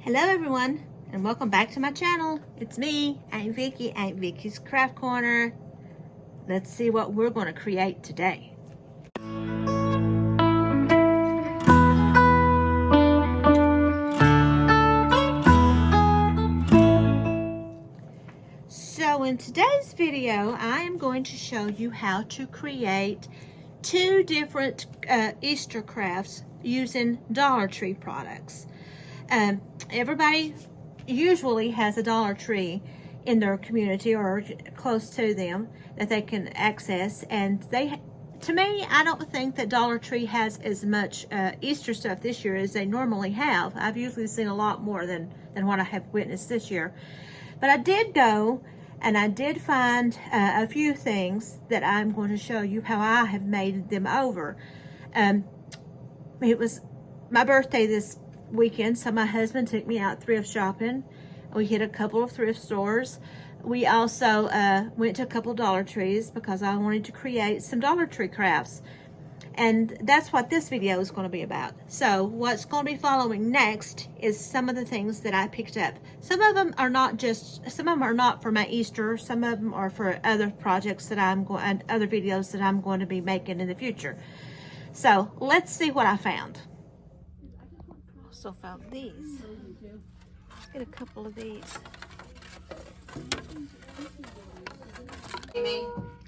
Hello everyone, and welcome back to my channel. It's me, Aunt Vicky, Aunt Vicky's Craft Corner. Let's see what we're going to create today. So in today's video, I am going to show you how to create two different Easter crafts using Dollar Tree products. Everybody usually has a Dollar Tree in their community or close to them that they can access, and to me, I don't think that Dollar Tree has as much Easter stuff this year as they normally have. I've usually seen a lot more than what I have witnessed this year. But I did go and I did find a few things that I'm going to show you how I have made them over. It was my birthday this weekend, so my husband took me out thrift shopping. We hit a couple of thrift stores. We also went to a couple of Dollar Trees because I wanted to create some Dollar Tree crafts, and that's what this video is going to be about. So what's going to be following next is some of the things that I picked up. Some of them are not for my Easter. Some of them are for other projects that other videos that I'm going to be making in the future. So let's see what I found. Also found these. Let's get a couple of these.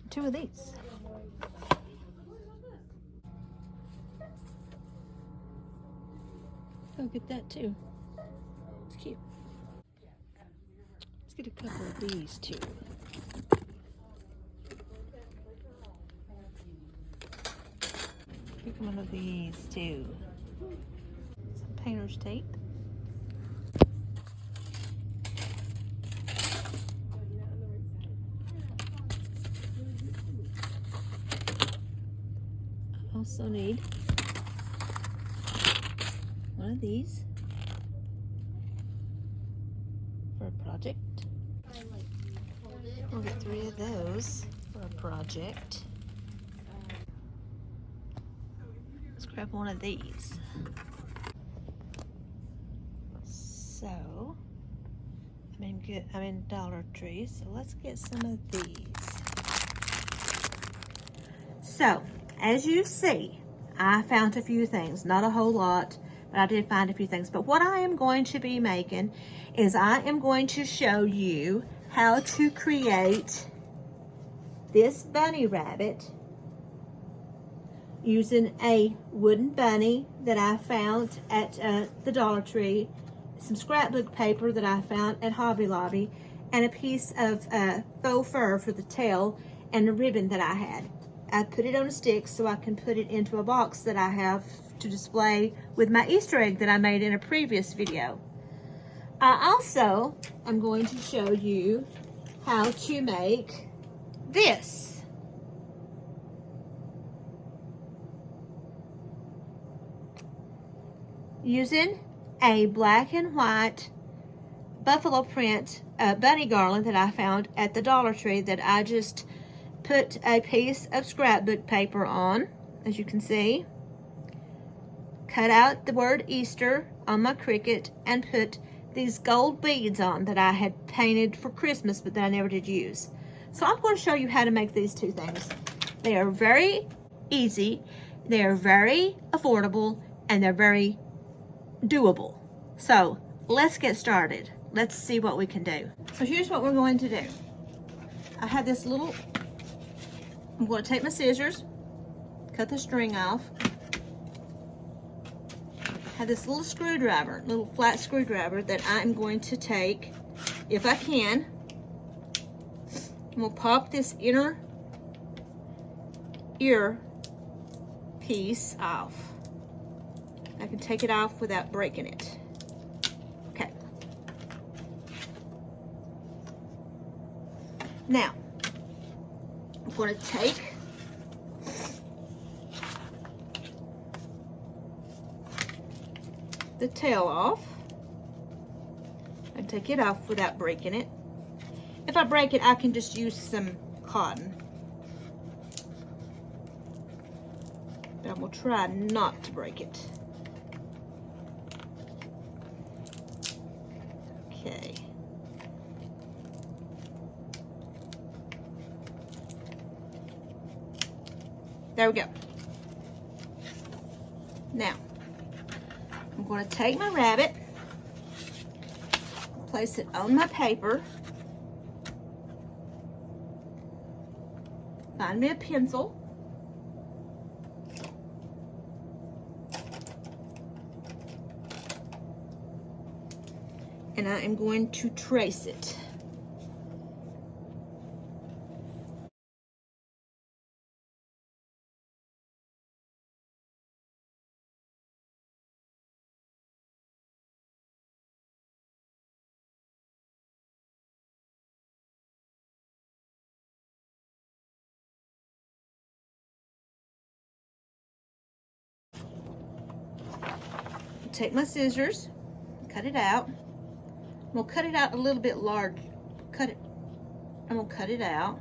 Two of these. I'll get that too. It's cute. Let's get a couple of these too. Pick one of these too. Some painter's tape. I also need one of these for a project. We'll get 3 of those for a project. Let's grab one of these. So I'm in Dollar Tree, so let's get some of these. So as you see, I found a few things, not a whole lot, but I did find a few things. But what I am going to be making is I am going to show you how to create this bunny rabbit using a wooden bunny that I found at the Dollar Tree, some scrapbook paper that I found at Hobby Lobby, and a piece of faux fur for the tail, and a ribbon that I had. I put it on a stick so I can put it into a box that I have to display with my Easter egg that I made in a previous video. I also am going to show you how to make this. Using a black and white buffalo print bunny garland that I found at the Dollar Tree that I just put a piece of scrapbook paper on, as you can see. Cut out the word Easter on my Cricut and put these gold beads on that I had painted for Christmas but that I never did use. So I'm going to show you how to make these two things. They are very easy, they are very affordable, and they're very doable. So let's get started. Let's see what we can do. So here's what we're going to do. I have this little, I'm going to take my scissors, cut the string off. I have this little screwdriver, little flat screwdriver that I'm going to take, if I can. We'll pop this inner ear piece off. I can take it off without breaking it. Okay. Now, I'm going to take the tail off and take it off without breaking it. If I break it, I can just use some cotton. But I'm going to try not to break it. Okay. There we go. Now, I'm going to take my rabbit, place it on my paper, find me a pencil, and I am going to trace it. Take my scissors, cut it out. I'm gonna cut it out a little bit large. I'm gonna cut it out.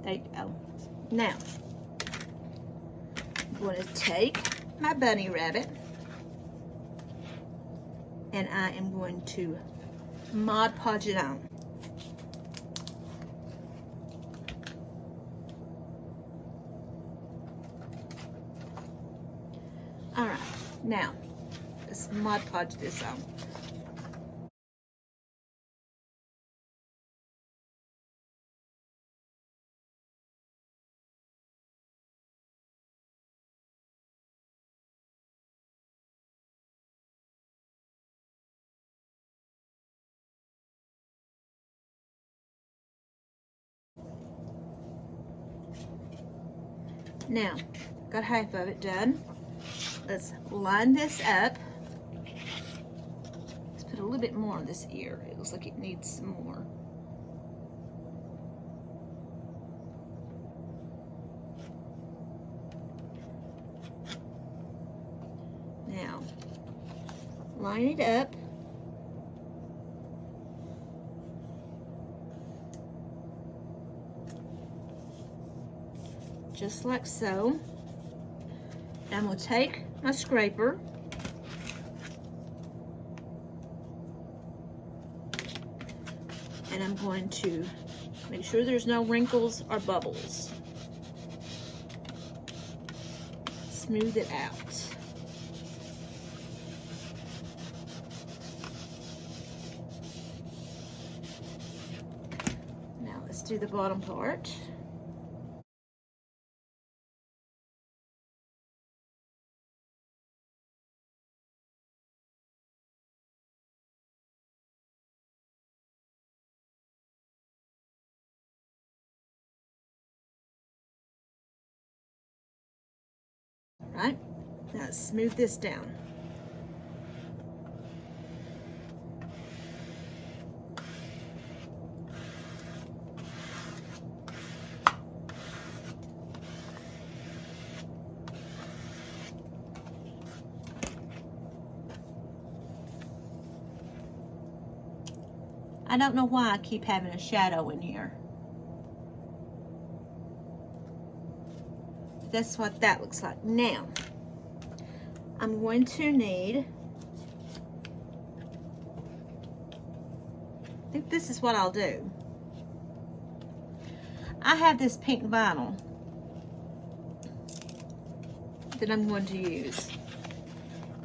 There you go. Now, I'm going to take my bunny rabbit and I am going to Mod Podge it on. All right, now let's Mod Podge this on. Now, got half of it done. Let's line this up. Let's put a little bit more on this ear. It looks like it needs some more. Now, line it up. Just like so. I'm going to take my scraper and I'm going to make sure there's no wrinkles or bubbles. Smooth it out. Now let's do the bottom part. Right, now let's smooth this down. I don't know why I keep having a shadow in here. That's what that looks like. Now, I'm going to need, I think this is what I'll do. I have this pink vinyl that I'm going to use.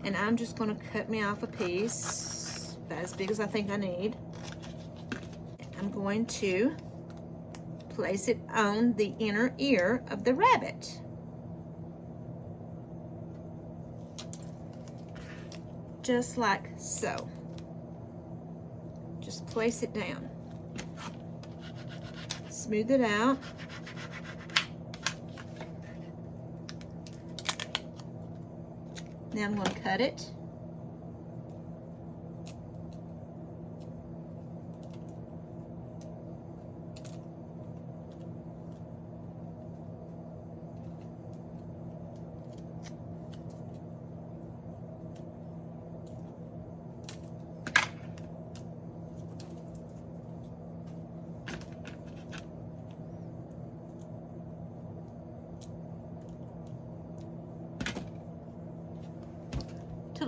And I'm just going to cut me off a piece about as big as I think I need. I'm going to place it on the inner ear of the rabbit. Just like so. Just place it down. Smooth it out. Now I'm going to cut it.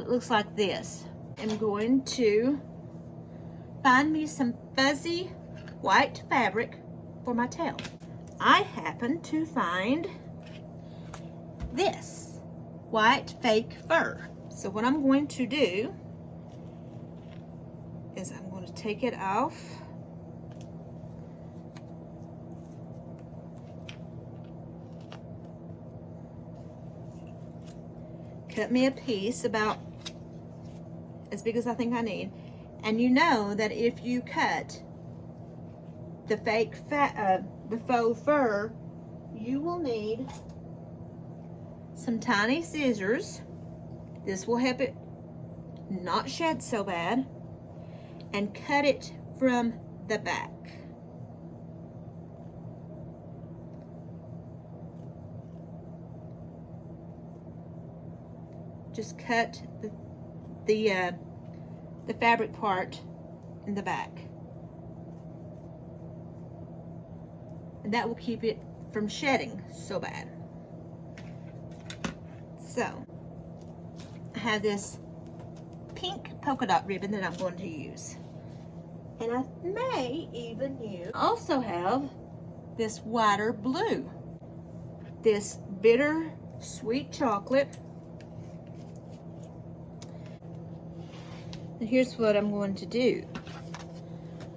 it looks like this. I'm going to find me some fuzzy white fabric for my tail. I happen to find this white fake fur. So what I'm going to do is I'm going to take it off. Cut me a piece about as big as I think I need. And you know that if you cut the the faux fur, you will need some tiny scissors. This will help it not shed so bad, and cut it from the back. Just cut the fabric part in the back, and that will keep it from shedding so bad. So I have this pink polka dot ribbon that I'm going to use, and I may even use, also have this whiter blue, this bitter sweet chocolate. And here's what I'm going to do.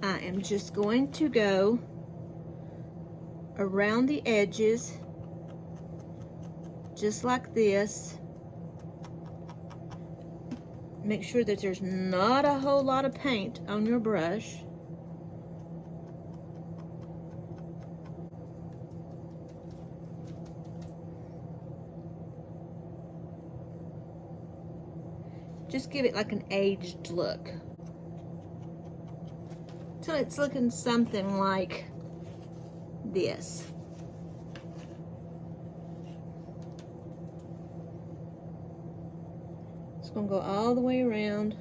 I am just going to go around the edges just like this. Make sure that there's not a whole lot of paint on your brush. Just give it like an aged look, till it's looking something like this. It's going to go all the way around.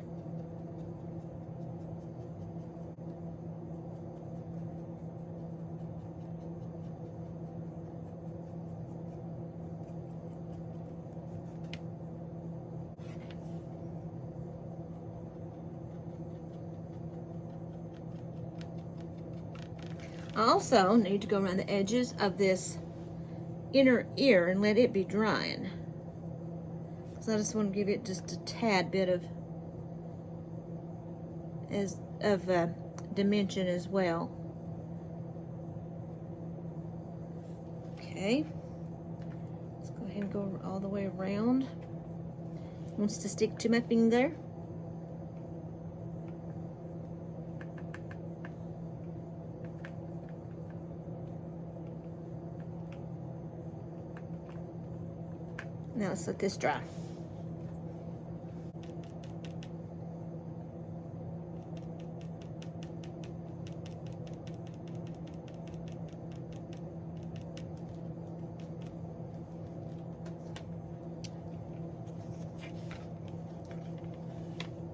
I also need to go around the edges of this inner ear and let it be drying. So I just want to give it just a tad bit of dimension as well. Okay, let's go ahead and go all the way around. Wants to stick to my finger. Now let's let this dry.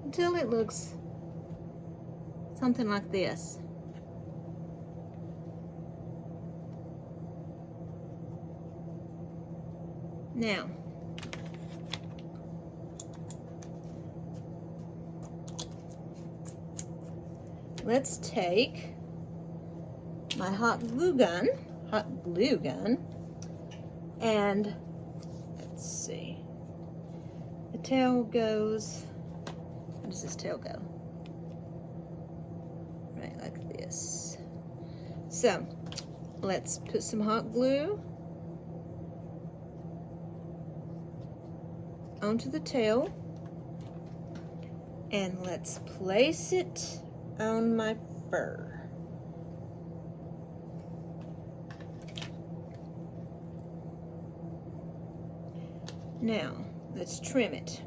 Until it looks something like this. Now, let's take my hot glue gun, and let's see, the tail goes, how does this tail go? Right like this. So let's put some hot glue onto the tail, and let's place it on my fur. Now, let's trim it.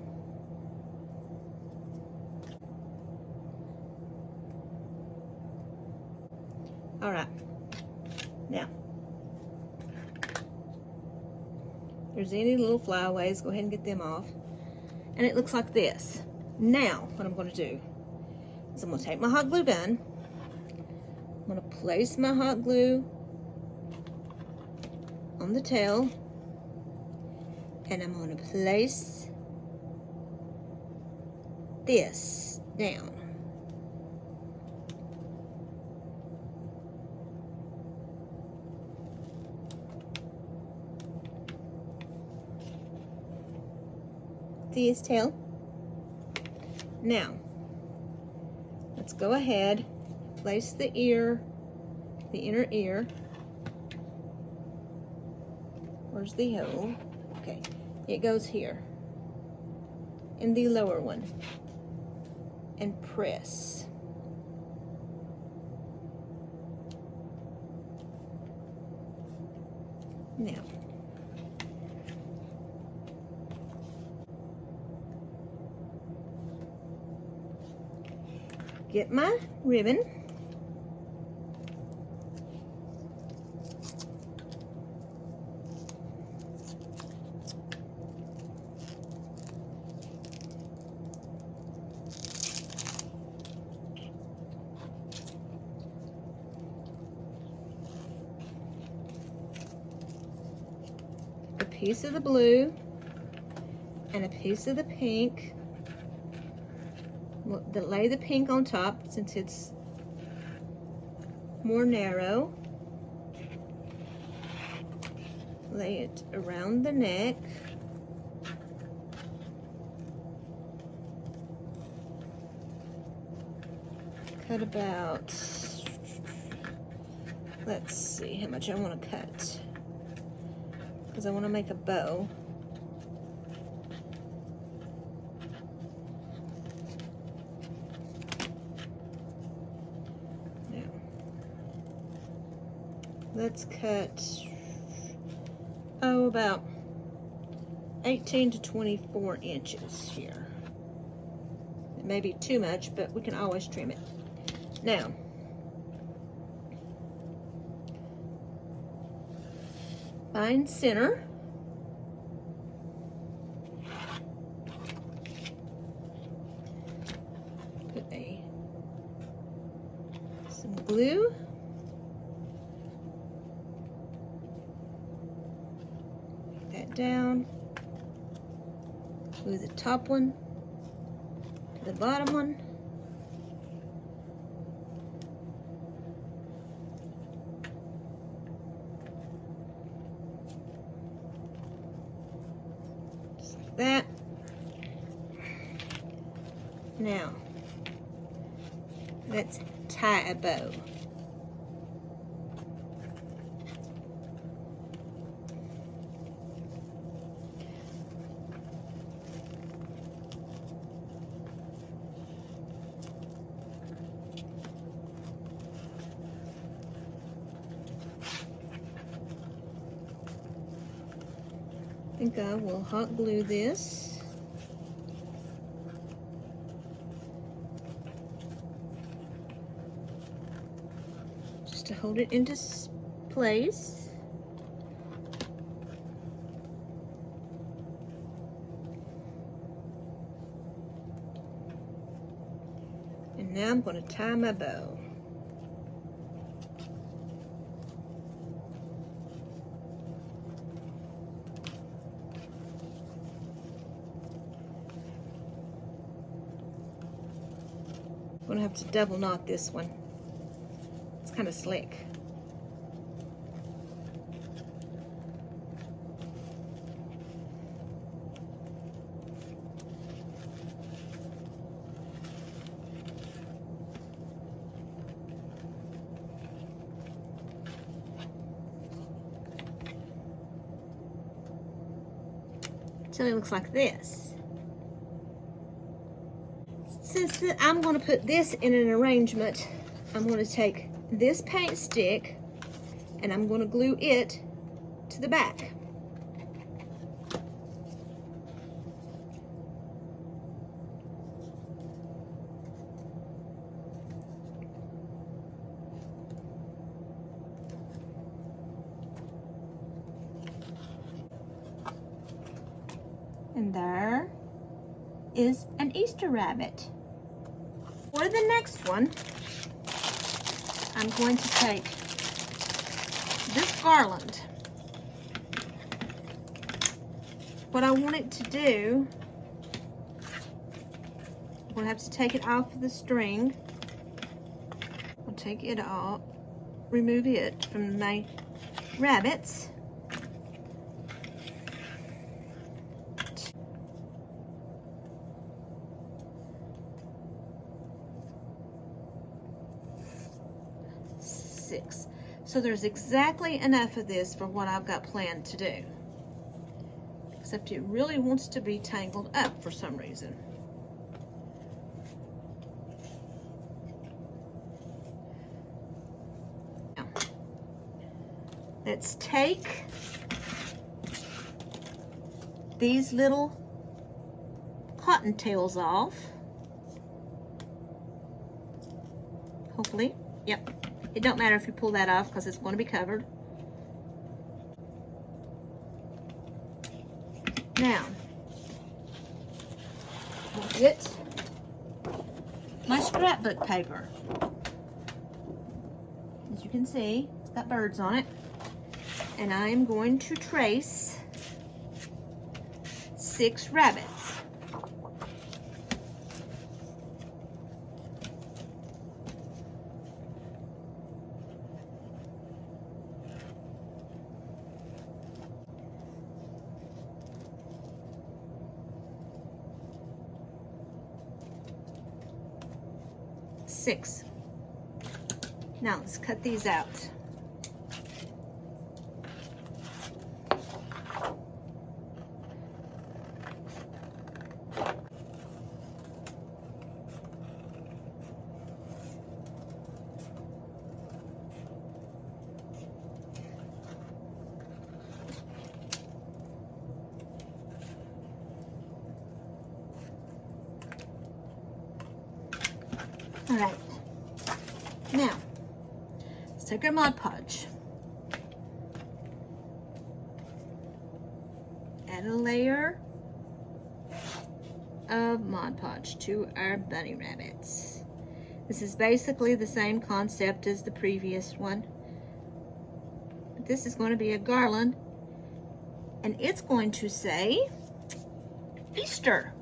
All right. Now, if there's any little flyaways, go ahead and get them off. And it looks like this. Now, what I'm going to do is I'm going to take my hot glue gun. I'm going to place my hot glue on the tail, and I'm going to place this down. See his tail? Now, let's go ahead, place the ear, the inner ear. Where's the hole? Okay, it goes here, in the lower one, and press. Now, get my ribbon. A piece of the blue and a piece of the pink. We'll lay the pink on top since it's more narrow. Lay it around the neck. Cut about, let's see how much I want to cut, because I want to make a bow. Let's cut, about 18 to 24 inches here. It may be too much, but we can always trim it. Now, find center. Put some glue. Down, glue the top one to the bottom one. Just like that. Now, let's tie a bow. I think I will hot glue this. Just to hold it into place. And now I'm going to tie my bow. I'm gonna have to double knot this one. It's kind of slick. So it looks like this. Since I'm going to put this in an arrangement, I'm going to take this paint stick and I'm going to glue it to the back. And there is an Easter rabbit. For the next one, I'm going to take this garland. What I want it to do, we'll have to take it off of the string. We'll take it off, remove it from my rabbits. Six. So there's exactly enough of this for what I've got planned to do. Except it really wants to be tangled up for some reason. Now, let's take these little cottontails off. Hopefully, yep. It don't matter if you pull that off because it's going to be covered. Now, I'll get my scrapbook paper. As you can see, it's got birds on it. And I am going to trace 6 rabbits. Six. Now let's cut these out. All right, now let's take our Mod Podge, add a layer of Mod Podge to our bunny rabbits. This is basically the same concept as the previous one. But this is going to be a garland, and it's going to say Easter.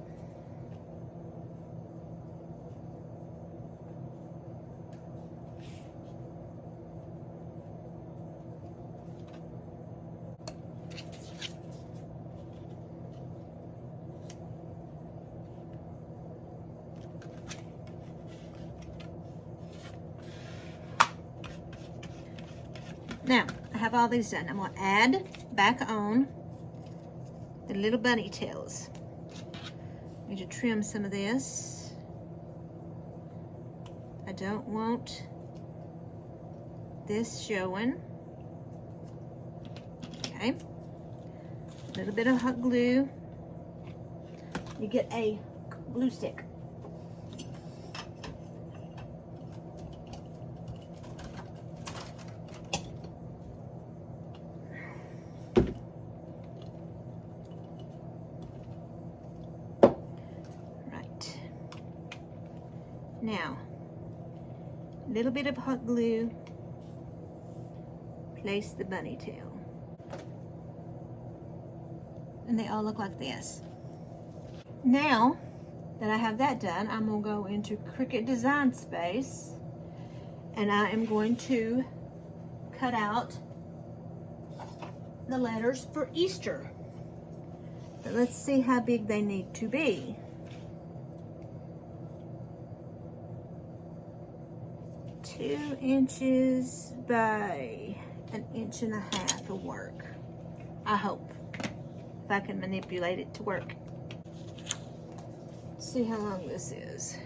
Now, I have all these done. I'm going to add back on the little bunny tails. I need to trim some of this. I don't want this showing. Okay. A little bit of hot glue. You get a glue stick. Now, a little bit of hot glue, place the bunny tail. And they all look like this. Now that I have that done, I'm going to go into Cricut Design Space and I am going to cut out the letters for Easter. But let's see how big they need to be. 2 inches by 1.5 inches of work. I hope, if I can manipulate it to work. Let's see how long this is.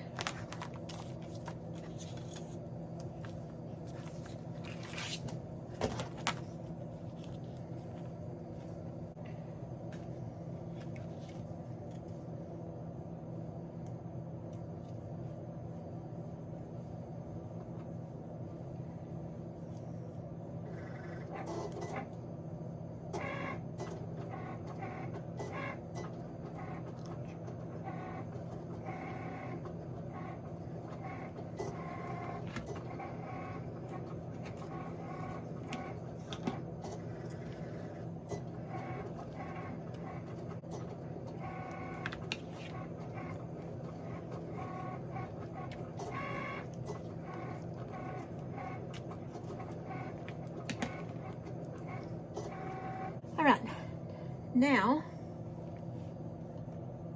Now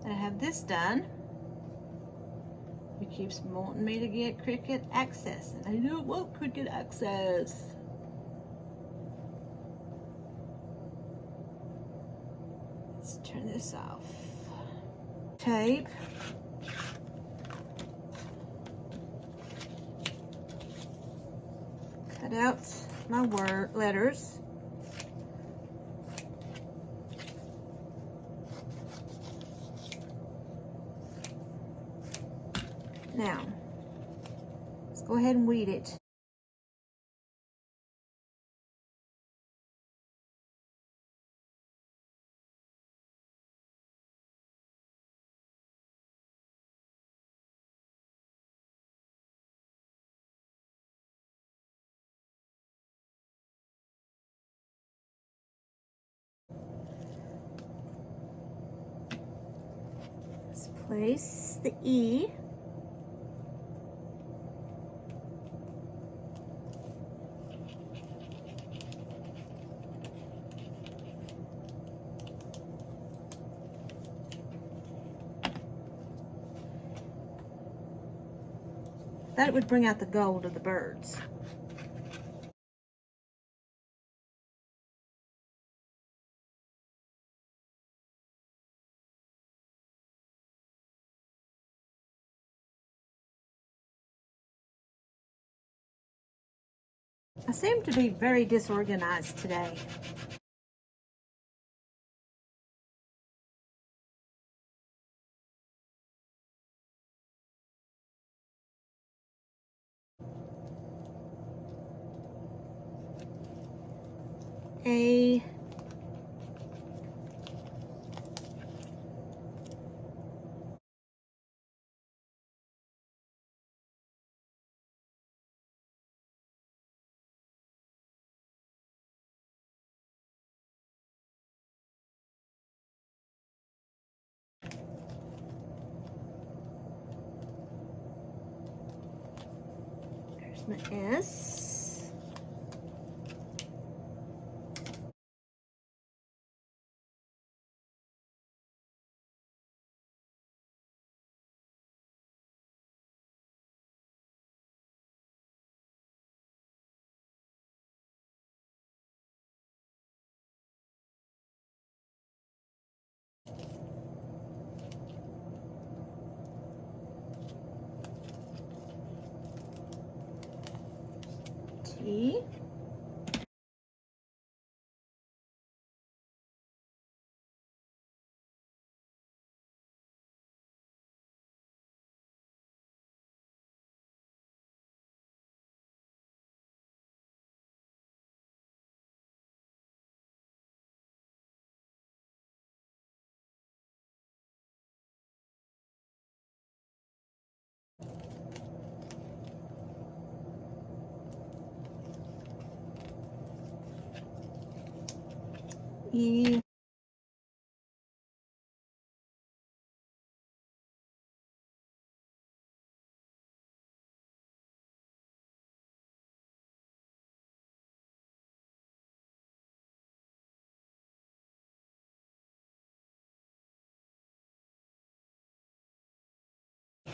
that I have this done, it keeps wanting me to get Cricut access, and I don't want Cricut access. Let's turn this off. Tape. Cut out my letters. Now, let's go ahead and weed it. Let's place the E. That would bring out the gold of the birds. I seem to be very disorganized today. A There's my S. T. E.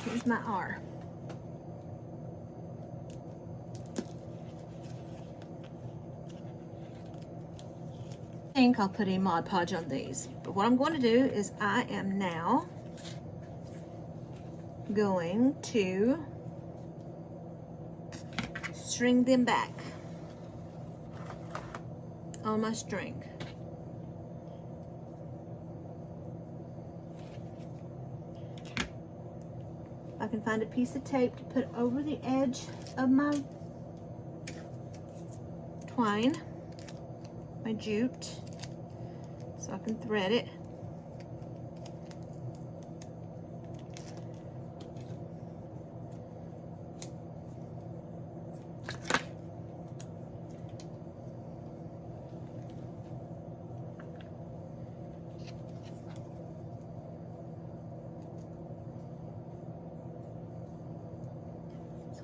Here's my R. I think I'll put a Mod Podge on these, but what I'm going to do is I am now going to string them back on my string. I can find a piece of tape to put over the edge of my twine, my jute, so I can thread it.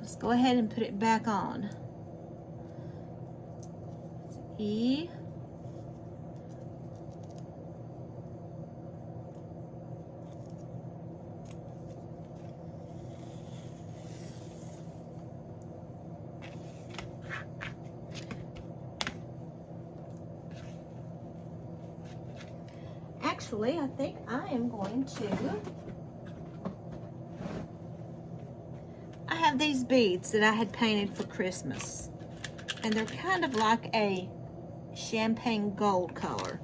Let's go ahead and put it back on. E, actually, I think I am going to, I have these beads that I had painted for Christmas, and they're kind of like a champagne gold color.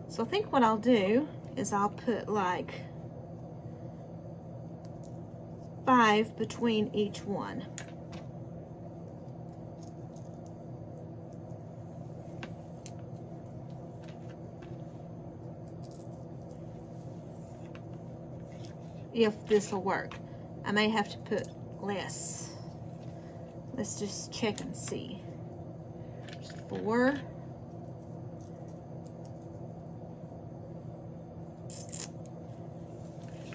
So I think what I'll do is I'll put like 5 between each one. If this will work. I may have to put less. Let's just check and see. There's 4.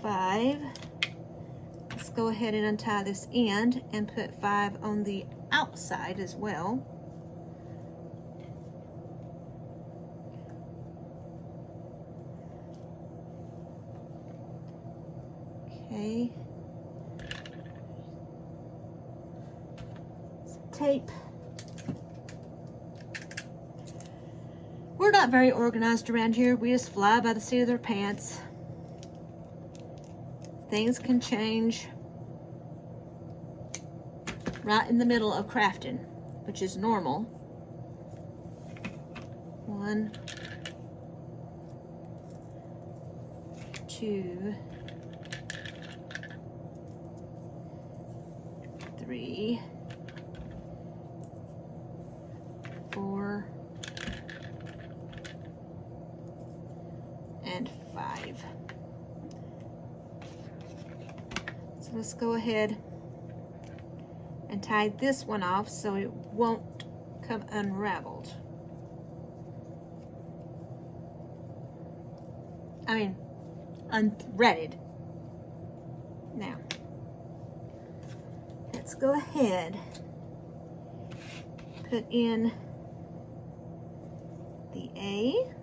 Five. Let's go ahead and untie this end and put 5 on the outside as well. Okay. Some tape. We're not very organized around here. We just fly by the seat of their pants. Things can change right in the middle of crafting, which is normal. 1, 2, 3, 4, and 5. So let's go ahead and tie this one off so it won't come unraveled. I mean, unthreaded. Now, let's go ahead, put in the A.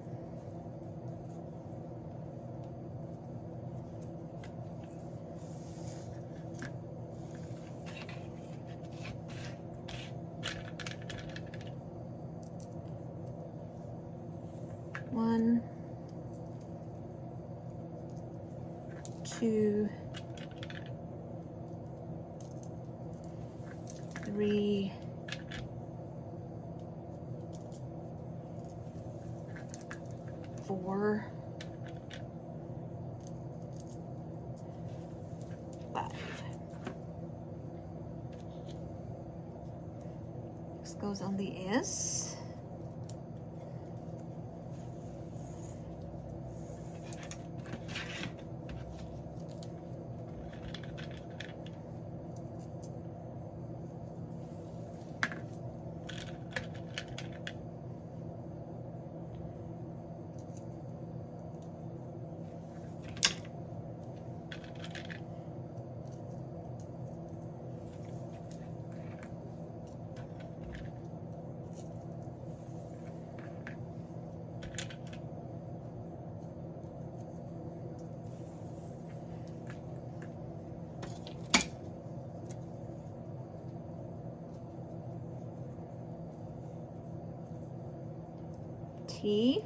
One, 2, 3, 4, 5. This goes on the S. T.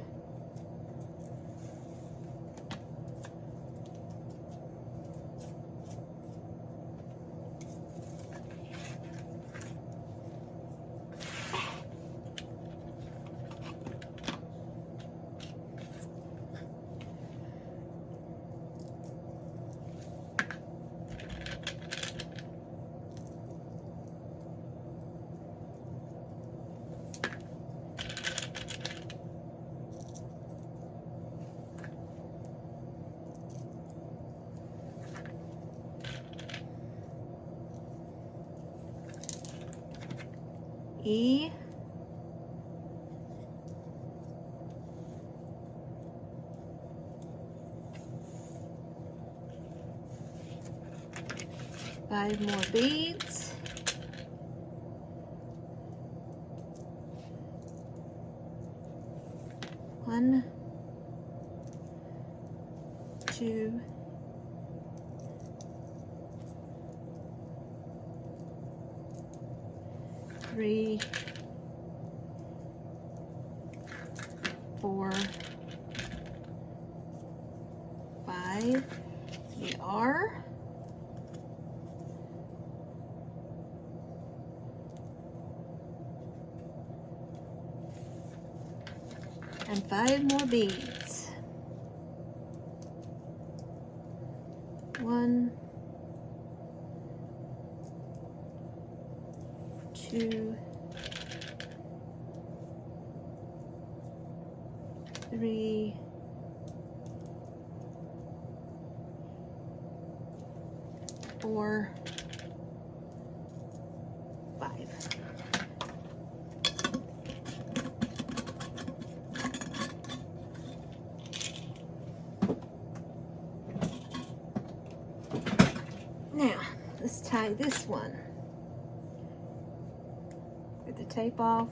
5 more beads. One, 2, 3, 4, Okay, we are. And 5 more beads. 1, 2, 3, 4, 5. Now, let's tie this one. Get the tape off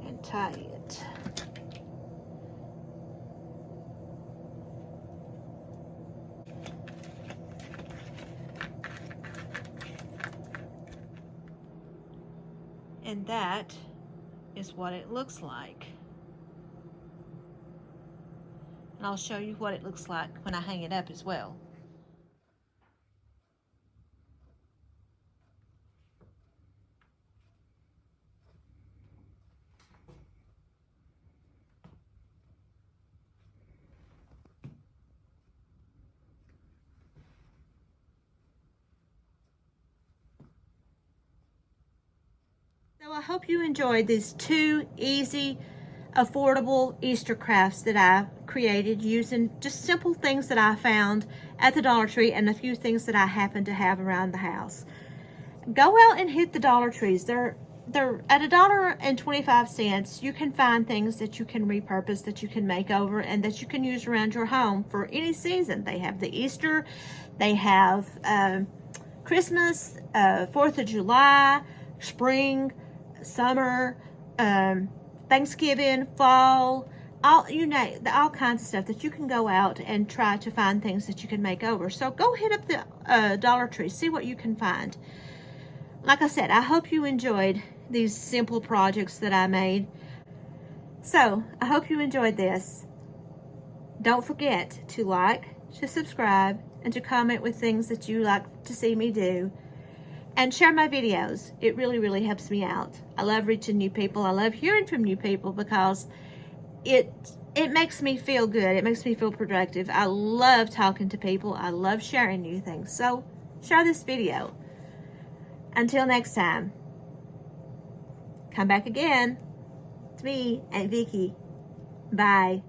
and tie it. And that is what it looks like. And I'll show you what it looks like when I hang it up as well. So I hope you enjoyed these 2 easy, affordable Easter crafts that I created using just simple things that I found at the Dollar Tree and a few things that I happen to have around the house. Go out and hit the Dollar Trees. They're at $1.25. You can find things that you can repurpose, that you can make over, and that you can use around your home for any season. They have the Easter, they have Christmas, 4th of July, spring, summer, Thanksgiving, fall, all kinds of stuff that you can go out and try to find things that you can make over. So go hit up the Dollar Tree, see what you can find. Like I said, I hope you enjoyed these simple projects that I made. So I hope you enjoyed this. Don't forget to like, to subscribe, and to comment with things that you like to see me do. And share my videos. It really, really helps me out. I love reaching new people. I love hearing from new people because it makes me feel good. It makes me feel productive. I love talking to people. I love sharing new things. So share this video. Until next time, come back again. It's me, Aunt Vicki. Bye.